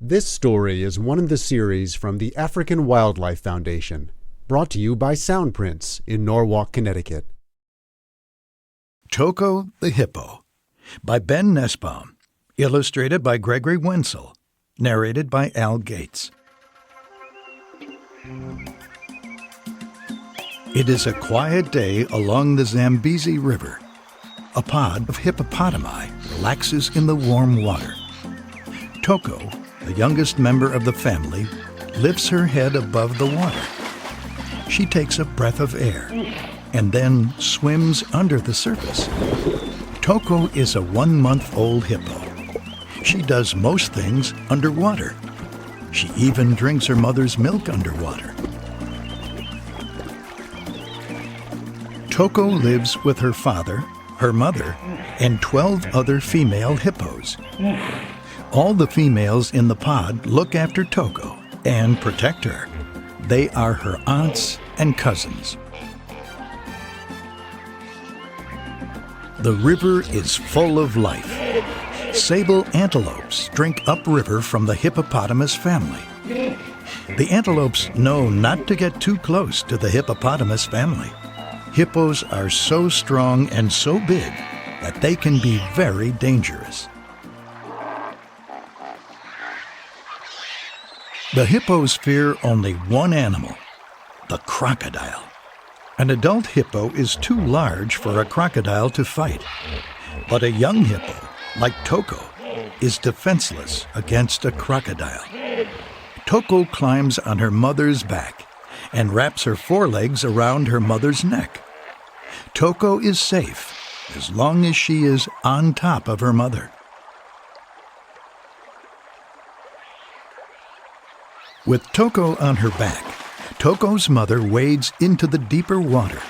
This story is one in the series from the African Wildlife Foundation, brought to you by Soundprints in Norwalk, Connecticut. Toko the Hippo by Ben Nussbaum, illustrated by Gregory Wenzel, narrated by Al Gates. It is a quiet day along the Zambezi River. A pod of hippopotami relaxes in the warm water. Toko, the youngest member of the family, lifts her head above the water. She takes a breath of air and then swims under the surface. Toko is a 1-month-old hippo. She does most things underwater. She even drinks her mother's milk underwater. Toko lives with her father, her mother, and 12 other female hippos. All the females in the pod look after Toko and protect her. They are her aunts and cousins. The river is full of life. Sable antelopes drink upriver from the hippopotamus family. The antelopes know not to get too close to the hippopotamus family. Hippos are so strong and so big that they can be very dangerous. The hippos fear only one animal, the crocodile. An adult hippo is too large for a crocodile to fight, but a young hippo, like Toko, is defenseless against a crocodile. Toko climbs on her mother's back and wraps her forelegs around her mother's neck. Toko is safe as long as she is on top of her mother. With Toko on her back, Toko's mother wades into the deeper water.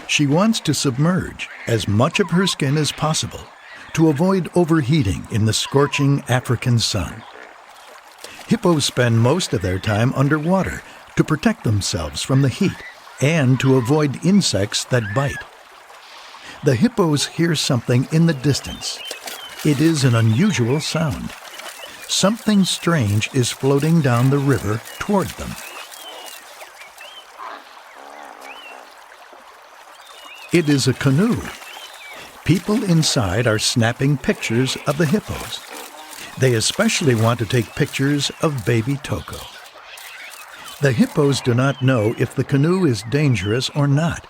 She wants to submerge as much of her skin as possible to avoid overheating in the scorching African sun. Hippos spend most of their time underwater to protect themselves from the heat and to avoid insects that bite. The hippos hear something in the distance. It is an unusual sound. Something strange is floating down the river toward them. It is a canoe. People inside are snapping pictures of the hippos. They especially want to take pictures of baby Toko. The hippos do not know if the canoe is dangerous or not,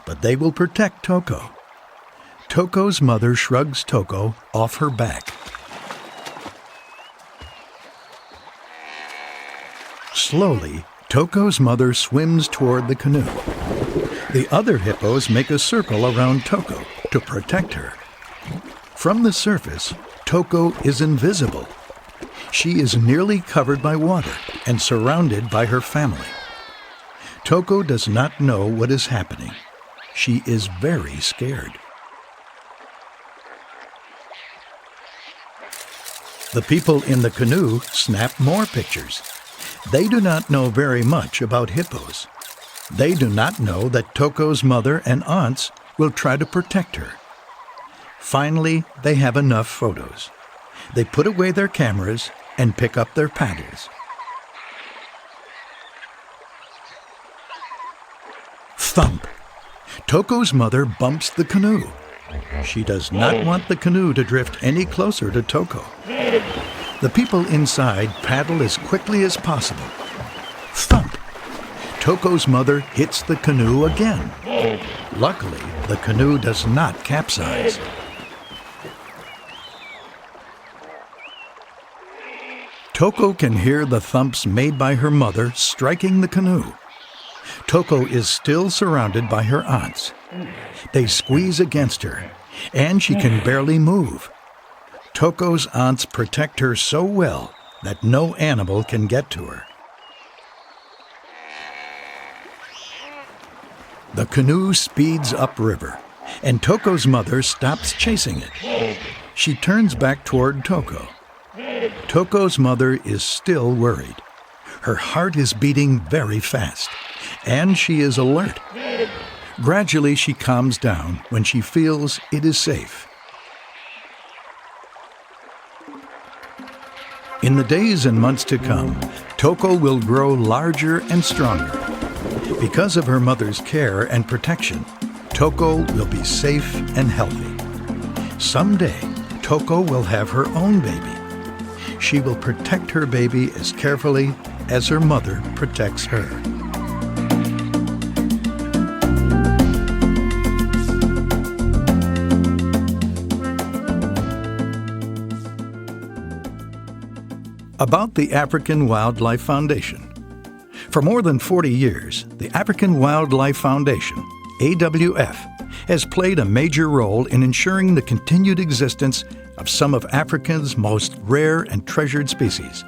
but they will protect Toko. Toko's mother shrugs Toko off her back. Slowly, Toko's mother swims toward the canoe. The other hippos make a circle around Toko to protect her. From the surface, Toko is invisible. She is nearly covered by water and surrounded by her family. Toko does not know what is happening. She is very scared. The people in the canoe snap more pictures. They do not know very much about hippos. They do not know that Toko's mother and aunts will try to protect her. Finally, they have enough photos. They put away their cameras and pick up their paddles. Thump! Toko's mother bumps the canoe. She does not want the canoe to drift any closer to Toko. The people inside paddle as quickly as possible. Thump! Toko's mother hits the canoe again. Luckily, the canoe does not capsize. Toko can hear the thumps made by her mother striking the canoe. Toko is still surrounded by her aunts. They squeeze against her, and she can barely move. Toko's aunts protect her so well that no animal can get to her. The canoe speeds upriver, and Toko's mother stops chasing it. She turns back toward Toko. Toko's mother is still worried. Her heart is beating very fast, and she is alert. Gradually, she calms down when she feels it is safe. In the days and months to come, Toko will grow larger and stronger. Because of her mother's care and protection, Toko will be safe and healthy. Someday, Toko will have her own baby. She will protect her baby as carefully as her mother protects her. About the African Wildlife Foundation. For more than 40 years, the African Wildlife Foundation, AWF, has played a major role in ensuring the continued existence of some of Africa's most rare and treasured species.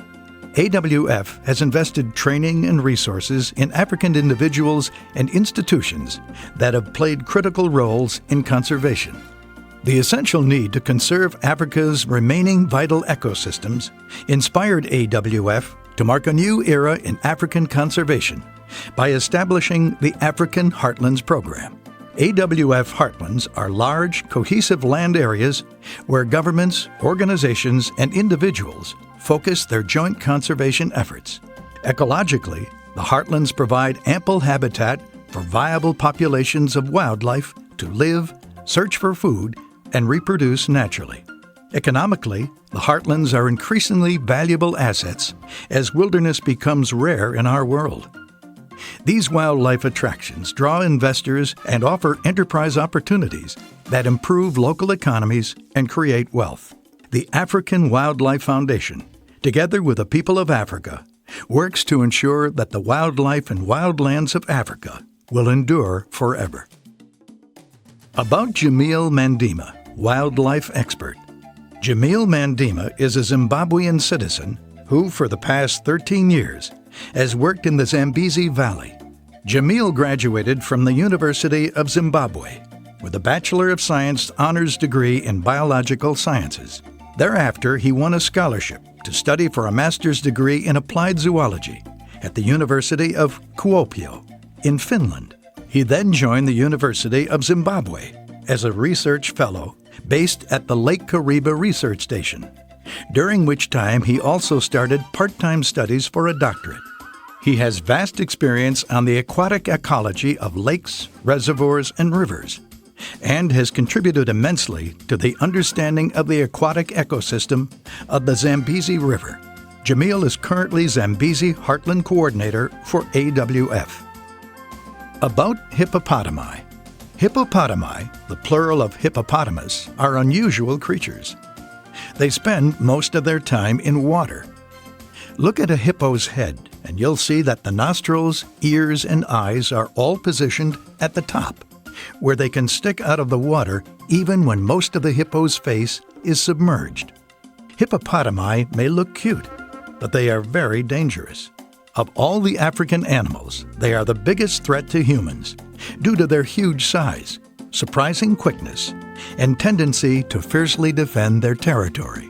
AWF has invested training and resources in African individuals and institutions that have played critical roles in conservation. The essential need to conserve Africa's remaining vital ecosystems inspired AWF to mark a new era in African conservation by establishing the African Heartlands Program. AWF heartlands are large, cohesive land areas where governments, organizations, and individuals focus their joint conservation efforts. Ecologically, the heartlands provide ample habitat for viable populations of wildlife to live, search for food, and reproduce naturally. Economically, the heartlands are increasingly valuable assets as wilderness becomes rare in our world. These wildlife attractions draw investors and offer enterprise opportunities that improve local economies and create wealth. The African Wildlife Foundation, together with the people of Africa, works to ensure that the wildlife and wildlands of Africa will endure forever. About Jamil Mandima, wildlife expert. Jamil Mandima is a Zimbabwean citizen who, for the past 13 years, has worked in the Zambezi Valley. Jamil graduated from the University of Zimbabwe with a Bachelor of Science honors degree in biological sciences. Thereafter, he won a scholarship to study for a master's degree in applied zoology at the University of Kuopio in Finland. He then joined the University of Zimbabwe as a research fellow based at the Lake Kariba Research Station, during which time he also started part-time studies for a doctorate. He has vast experience on the aquatic ecology of lakes, reservoirs, and rivers, and has contributed immensely to the understanding of the aquatic ecosystem of the Zambezi River. Jamil is currently Zambezi Heartland Coordinator for AWF. About hippopotami. Hippopotami, the plural of hippopotamus, are unusual creatures. They spend most of their time in water. Look at a hippo's head, and you'll see that the nostrils, ears, and eyes are all positioned at the top, where they can stick out of the water even when most of the hippo's face is submerged. Hippopotami may look cute, but they are very dangerous. Of all the African animals, they are the biggest threat to humans due to their huge size, surprising quickness, and tendency to fiercely defend their territory.